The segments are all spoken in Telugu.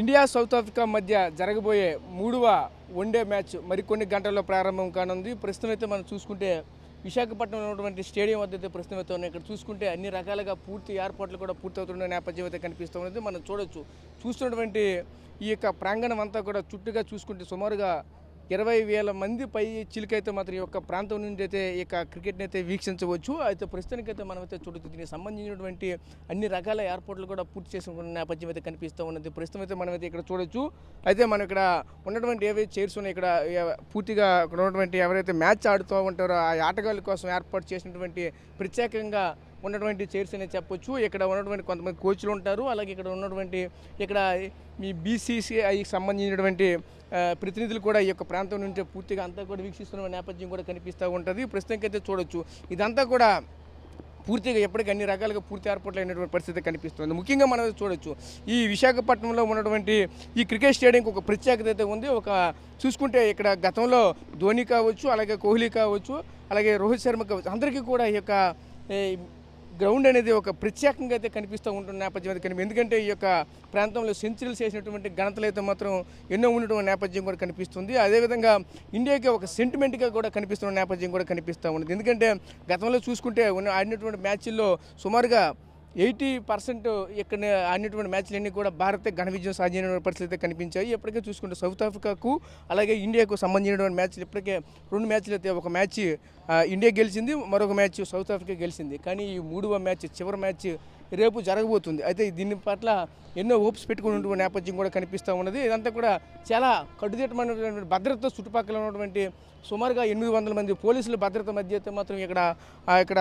ఇండియా సౌత్ ఆఫ్రికా మధ్య జరగబోయే మూడవ వన్డే మ్యాచ్ మరికొన్ని గంటల్లో ప్రారంభం కానుంది. ప్రస్తుతం అయితే మనం చూసుకుంటే విశాఖపట్నంలో ఉన్నటువంటి స్టేడియం వద్ద అయితే ప్రస్తుతం అయితే ఉన్నాయి. ఇక్కడ చూసుకుంటే అన్ని రకాలుగా పూర్తి ఏర్పాట్లు కూడా పూర్తవుతున్న నేపథ్యం అయితే కనిపిస్తూ ఉన్నది. మనం చూస్తున్నటువంటి ఈ యొక్క ప్రాంగణం అంతా కూడా చుట్టుగా చూసుకుంటే సుమారుగా 20,000 మంది పై చిలుకైతే మాత్రం ఈ యొక్క ప్రాంతం నుండి అయితే ఈ యొక్క క్రికెట్ని అయితే వీక్షించవచ్చు. అయితే ప్రస్తుతానికైతే మనమైతే చూడొచ్చు. దీనికి సంబంధించినటువంటి అన్ని రకాల ఏర్పాట్లు కూడా పూర్తి చేసుకున్న నేపథ్యం అయితే కనిపిస్తూ ఉన్నది. ప్రస్తుతం అయితే మనమైతే ఇక్కడ చూడొచ్చు. అయితే మనం ఇక్కడ ఉన్నటువంటి ఏవైతే చైర్స్ ఉన్నాయి, ఇక్కడ పూర్తిగా ఇక్కడ ఉన్నటువంటి ఎవరైతే మ్యాచ్ ఆడుతూ ఉంటారో ఆ ఆటగాళ్ళ కోసం ఏర్పాటు చేసినటువంటి ప్రత్యేకంగా ఉన్నటువంటి చైర్స్ అనేది చెప్పొచ్చు. ఇక్కడ ఉన్నటువంటి కొంతమంది కోచ్లు ఉంటారు. అలాగే ఇక్కడ ఉన్నటువంటి ఇక్కడ మీ BCCIకి సంబంధించినటువంటి ప్రతినిధులు కూడా ఈ యొక్క ప్రాంతం నుంచి పూర్తిగా అంతా కూడా వీక్షిస్తున్న నేపథ్యం కూడా కనిపిస్తూ ఉంటుంది. ప్రస్తుతానికి అయితే చూడొచ్చు. ఇదంతా కూడా పూర్తిగా ఎప్పటికీ అన్ని రకాలుగా పూర్తి ఏర్పాట్లు అయినటువంటి పరిస్థితి కనిపిస్తుంది. ముఖ్యంగా మనం చూడొచ్చు, ఈ విశాఖపట్నంలో ఉన్నటువంటి ఈ క్రికెట్ స్టేడియంకి ఒక ప్రత్యేకత అయితే ఉంది. ఒక చూసుకుంటే ఇక్కడ గతంలో ధోని కావచ్చు, అలాగే కోహ్లీ కావచ్చు, అలాగే రోహిత్ శర్మ కావచ్చు, అందరికీ కూడా ఈ యొక్క గ్రౌండ్ అనేది ఒక ప్రత్యేకంగా అయితే కనిపిస్తూ ఉంటున్న నేపథ్యం అయితే ఎందుకంటే ఈ యొక్క ప్రాంతంలో సెంచరీలు చేసినటువంటి ఘనతలు అయితే మాత్రం ఎన్నో ఉన్నటువంటి నేపథ్యం కూడా కనిపిస్తుంది. అదేవిధంగా ఇండియాకి ఒక సెంటిమెంట్గా కూడా కనిపిస్తున్న నేపథ్యం కూడా కనిపిస్తూ ఉంది. ఎందుకంటే గతంలో చూసుకుంటే ఆడినటువంటి మ్యాచ్ల్లో సుమారుగా 80% ఇక్కడ ఆడినటువంటి మ్యాచ్లన్నీ కూడా భారతే ఘన విజయం సాధించిన పరిస్థితి అయితే కనిపించాయి. ఇప్పటికే చూసుకుంటే సౌత్ ఆఫ్రికాకు అలాగే ఇండియాకు సంబంధించినటువంటి మ్యాచ్లు ఇప్పటికే 2 మ్యాచ్లు అయితే ఒక మ్యాచ్ ఇండియా గెలిచింది, మరొక మ్యాచ్ సౌత్ ఆఫ్రికా గెలిచింది. కానీ ఈ 3వ మ్యాచ్ చివరి మ్యాచ్ రేపు జరగబోతుంది. అయితే దీని పట్ల ఎన్నో హోప్స్ పెట్టుకున్నటువంటి నేపథ్యం కూడా కనిపిస్తూ ఉన్నది. ఇదంతా కూడా చాలా కట్టుదిట్టమైనటువంటి భద్రత చుట్టుపక్కల ఉన్నటువంటి సుమారుగా 800 మంది పోలీసుల భద్రత మధ్య అయితే మాత్రం ఇక్కడ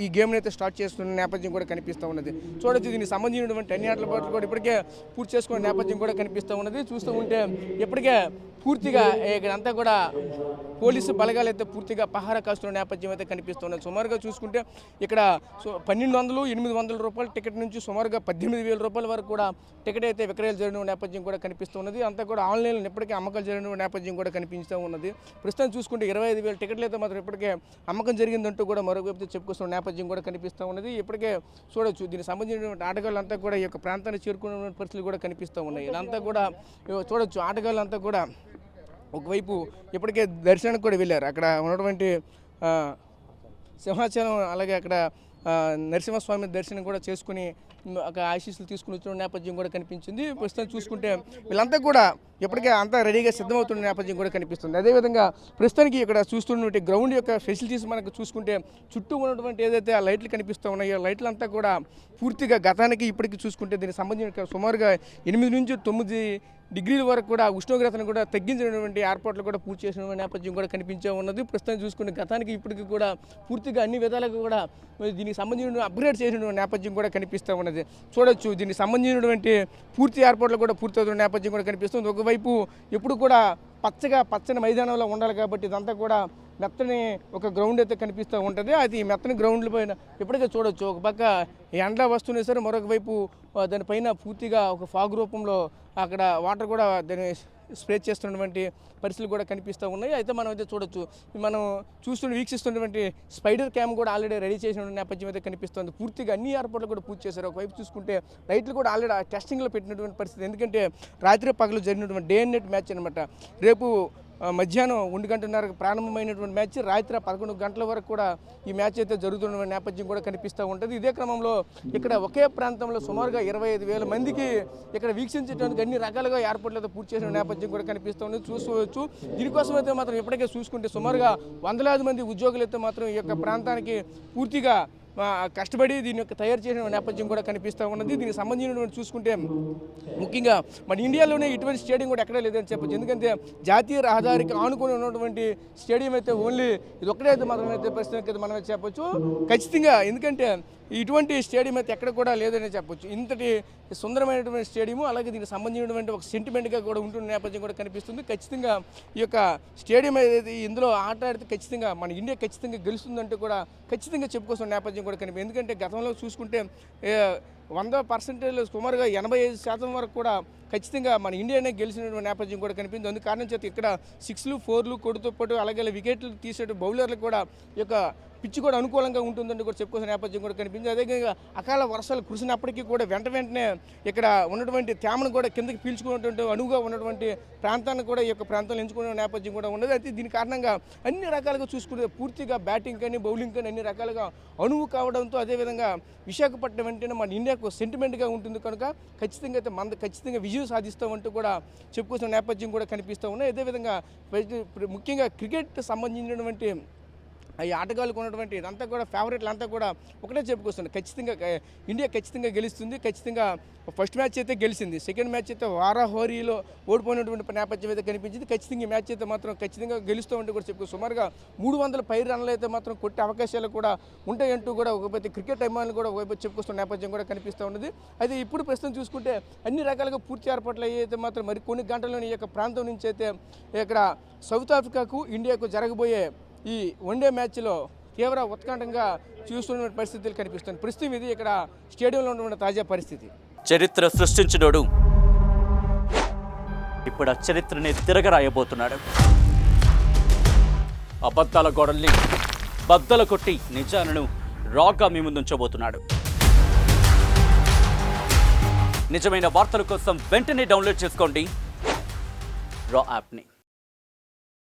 ఈ గేమ్ని అయితే స్టార్ట్ చేస్తున్న నేపథ్యం కూడా కనిపిస్తూ ఉన్నది. చూడొచ్చు, దీనికి సంబంధించినటువంటి అన్ని ఆటల పాటలు కూడా ఇప్పటికే పూర్తి చేసుకునే నేపథ్యం కూడా కనిపిస్తూ ఉన్నది. చూస్తూ ఉంటే ఇప్పటికే పూర్తిగా ఇక్కడంతా కూడా పోలీసు బలగాలు అయితే పూర్తిగా పహారా కాస్తున్న నేపథ్యం అయితే కనిపిస్తున్నది. సుమారుగా చూసుకుంటే ఇక్కడ 1200, 800 రూపాయల టికెట్ నుంచి సుమారుగా 18,000 రూపాయల వరకు కూడా టికెట్ అయితే విక్రయాలు జరిగిన నేపథ్యం కూడా కనిపిస్తున్నది. అంతా కూడా ఆన్లైన్లో ఇప్పటికే అమ్మకాలు జరిగిన నేపథ్యం కూడా కనిపిస్తూ ఉన్నది. ప్రస్తుతం చూసుకుంటే 25,000 టికెట్లు అయితే మాత్రం ఇప్పటికే అమ్మకం జరిగిందంటూ కూడా మరొక చెప్పుకొస్తున్న నేపథ్యం కూడా కనిపిస్తూ ఉన్నది. ఇప్పటికే చూడొచ్చు, దీనికి సంబంధించిన ఆటగాళ్ళంతా కూడా ఈ యొక్క ప్రాంతాన్ని చేరుకున్న పరిస్థితులు కూడా కనిపిస్తూ ఉన్నాయి. ఇదంతా కూడా చూడొచ్చు, ఆటగాళ్ళంతా కూడా ఒకవైపు ఇప్పటికే దర్శనానికి కూడా వెళ్ళారు. అక్కడ ఉన్నటువంటి సింహాచలం అలాగే అక్కడ నరసింహస్వామి దర్శనం కూడా చేసుకుని ఒక ఆశీస్సులు తీసుకుని వచ్చిన నేపథ్యం కూడా కనిపించింది. ప్రస్తుతం చూసుకుంటే వీళ్ళంతా కూడా ఇప్పటికే అంతా రెడీగా సిద్ధమవుతున్న నేపథ్యం కూడా కనిపిస్తుంది. అదేవిధంగా ప్రస్తుతానికి ఇక్కడ చూస్తున్నటువంటి గ్రౌండ్ యొక్క ఫెసిలిటీస్ మనకు చూసుకుంటే చుట్టూ ఉన్నటువంటి ఏదైతే ఆ లైట్లు కనిపిస్తూ ఉన్నాయో లైట్లు అంతా కూడా పూర్తిగా గతానికి ఇప్పటికీ చూసుకుంటే దీనికి సంబంధించిన సుమారుగా 8 నుంచి 9 డిగ్రీల వరకు కూడా ఉష్ణోగ్రతను కూడా తగ్గించినటువంటి ఏర్పాట్లు కూడా పూర్తి చేసిన నేపథ్యం కూడా కనిపించే ఉన్నది. ప్రస్తుతం చూసుకునే గతానికి ఇప్పటికీ కూడా పూర్తిగా అన్ని విధాలుగా కూడా దీనికి సంబంధించిన అప్గ్రేడ్ చేసిన నేపథ్యం కూడా కనిపిస్తూ ఉన్నది. చూడొచ్చు, దీనికి సంబంధించినటువంటి పూర్తి ఏర్పాట్లు కూడా పూర్తవుతున్న నేపథ్యం కూడా కనిపిస్తుంది. ఒకవైపు ఎప్పుడు కూడా పచ్చని మైదానంలో ఉండాలి కాబట్టి ఇదంతా కూడా మెత్తని ఒక గ్రౌండ్ అయితే కనిపిస్తూ ఉంటుంది. అది ఈ మెత్తని గ్రౌండ్ల పైన ఇప్పటికే చూడొచ్చు, ఒక పక్క ఎండ వస్తున్నా సరే మరొక వైపు దానిపైన పూర్తిగా ఒక ఫాగ్ రూపంలో అక్కడ వాటర్ కూడా దాన్ని స్ప్రే చేస్తున్నటువంటి పరిస్థితులు కూడా కనిపిస్తూ ఉన్నాయి. అయితే మనం అయితే చూడొచ్చు, మనం వీక్షిస్తున్నటువంటి స్పైడర్ క్యామ్ కూడా ఆల్రెడీ రెడీ చేసిన నేపథ్యం అయితే కనిపిస్తుంది. పూర్తిగా అన్ని ఏర్పాట్లు కూడా పూర్తి చేశారు. ఒకవైపు చూసుకుంటే లైట్లు కూడా ఆల్రెడీ టెస్టింగ్లో పెట్టినటువంటి పరిస్థితి. ఎందుకంటే రాత్రి పగలు జరిగినటువంటి డే అండ్ నైట్ మ్యాచ్ అనమాట. రేపు మధ్యాహ్నం 1:30 ప్రారంభమైనటువంటి మ్యాచ్ రాత్రి 11 గంటల వరకు కూడా ఈ మ్యాచ్ అయితే జరుగుతున్న నేపథ్యం కూడా కనిపిస్తూ ఉంటుంది. ఇదే క్రమంలో ఇక్కడ ఒకే ప్రాంతంలో సుమారుగా 25,000 మందికి ఇక్కడ వీక్షించడానికి అన్ని రకాలుగా ఏర్పాట్లు అయితే పూర్తి చేసిన నేపథ్యం కూడా కనిపిస్తూ ఉంది. చూసుకోవచ్చు, దీనికోసం అయితే మాత్రం ఇప్పటికే చూసుకుంటే సుమారుగా 100,000 మంది ఉద్యోగులు అయితే మాత్రం ఈ యొక్క ప్రాంతానికి పూర్తిగా కష్టపడి దీని యొక్క తయారు చేసిన నేపథ్యం కూడా కనిపిస్తూ ఉన్నది. దీనికి సంబంధించినటువంటి చూసుకుంటే ముఖ్యంగా మన ఇండియాలోనే ఇటువంటి స్టేడియం కూడా ఎక్కడా లేదని చెప్పచ్చు. ఎందుకంటే జాతీయ రహదారికి ఆనుకొని ఉన్నటువంటి స్టేడియం అయితే ఓన్లీ ఇది ఒక్కడే అయితే మాత్రం అయితే పరిస్థితి అయితే మనమే చెప్పొచ్చు ఖచ్చితంగా. ఎందుకంటే ఇటువంటి స్టేడియం అయితే ఎక్కడ కూడా లేదని చెప్పొచ్చు. ఇంతటి సుందరమైనటువంటి స్టేడియం, అలాగే దీనికి సంబంధించినటువంటి ఒక సెంటిమెంట్గా కూడా ఉంటున్న నేపథ్యం కూడా కనిపిస్తుంది. ఖచ్చితంగా ఈ యొక్క స్టేడియం ఏదైతే ఇందులో ఆట ఆడితే ఖచ్చితంగా మన ఇండియా ఖచ్చితంగా గెలుస్తుందంటూ కూడా ఖచ్చితంగా చెప్పుకోవాల్సిన నేపథ్యం కూడా కనిపిస్తుంది. ఎందుకంటే గతంలో చూసుకుంటే 100% సుమారుగా 85% వరకు కూడా ఖచ్చితంగా మన ఇండియానే గెలిచిన నేపథ్యం కూడా కనిపించింది. అందుకు కారణం చేత ఇక్కడ 6లు 4లు కొడుతూ పాటు అలాగే వికెట్లు తీసే బౌలర్లు కూడా ఈ యొక్క పిచ్చి కూడా అనుకూలంగా ఉంటుందని కూడా చెప్పుకోవాల్సిన నేపథ్యం కూడా కనిపించింది. అదేవిధంగా అకాల వర్షాలు కురిసినప్పటికీ కూడా వెంటనే ఇక్కడ ఉన్నటువంటి తేమను కూడా కిందకి పీల్చుకున్నటువంటి అనువుగా ఉన్నటువంటి ప్రాంతాన్ని కూడా ఈ యొక్క ప్రాంతాలు ఎంచుకునే నేపథ్యం కూడా ఉన్నది. అయితే దీని కారణంగా అన్ని రకాలుగా చూసుకుంటే పూర్తిగా బ్యాటింగ్ కానీ బౌలింగ్ కానీ అన్ని రకాలుగా అనువు కావడంతో అదేవిధంగా విశాఖపట్నం వెంటనే మన ఇండియాకు సెంటిమెంట్గా ఉంటుంది కనుక ఖచ్చితంగా అయితే మన ఖచ్చితంగా విజయం సాధిస్తామంటూ కూడా చెప్పుకోవాల్సిన నేపథ్యం కూడా కనిపిస్తూ ఉన్నాయి. అదేవిధంగా ముఖ్యంగా క్రికెట్ సంబంధించినటువంటి ఈ ఆటగాళ్ళకు ఉన్నటువంటి ఇదంతా కూడా ఫేవరెట్లు అంతా కూడా ఒకటే చెప్పుకొస్తుంది, ఖచ్చితంగా ఇండియా ఖచ్చితంగా గెలుస్తుంది. ఖచ్చితంగా ఫస్ట్ మ్యాచ్ అయితే గెలిచింది, సెకండ్ మ్యాచ్ అయితే వారాహోరీలో ఓడిపోయినటువంటి నేపథ్యం అయితే కనిపించింది. ఖచ్చితంగా ఈ మ్యాచ్ అయితే మాత్రం ఖచ్చితంగా గెలుస్తూ ఉంటే కూడా చెప్పుకో సుమారుగా 300 పై రన్లు అయితే మాత్రం కొట్టే అవకాశాలు కూడా ఉంటాయంటూ కూడా ఒకవైపు క్రికెట్ అభిమానులు కూడా ఒకవైపు చెప్పుకొస్తున్న నేపథ్యం కూడా కనిపిస్తూ ఉన్నది. అయితే ఇప్పుడు ప్రస్తుతం చూసుకుంటే అన్ని రకాలుగా పూర్తి ఏర్పాట్లు అయితే మాత్రం మరి కొన్ని గంటల్లోని ఈ యొక్క ప్రాంతం నుంచి అయితే ఇక్కడ సౌత్ ఆఫ్రికాకు ఇండియాకు జరగబోయే ఈ వన్డే మ్యాచ్లో తీవ్ర ఉత్కంఠంగా చూస్తున్న పరిస్థితులు కనిపిస్తుంది. ప్రస్తుతం ఇది ఇక్కడ స్టేడియంలో ఉన్నటువంటి తాజా పరిస్థితి. చరిత్ర సృష్టించినోడు ఇప్పుడు ఆ చరిత్రని తిరగరాయబోతున్నాడు. అబద్ధాల గోడల్ని బద్దలు కొట్టి నిజాలను రాగా మీ ముందుంచబోతున్నాడు. నిజమైన వార్తల కోసం వెంటనే డౌన్లోడ్ చేసుకోండి రా యాప్ని.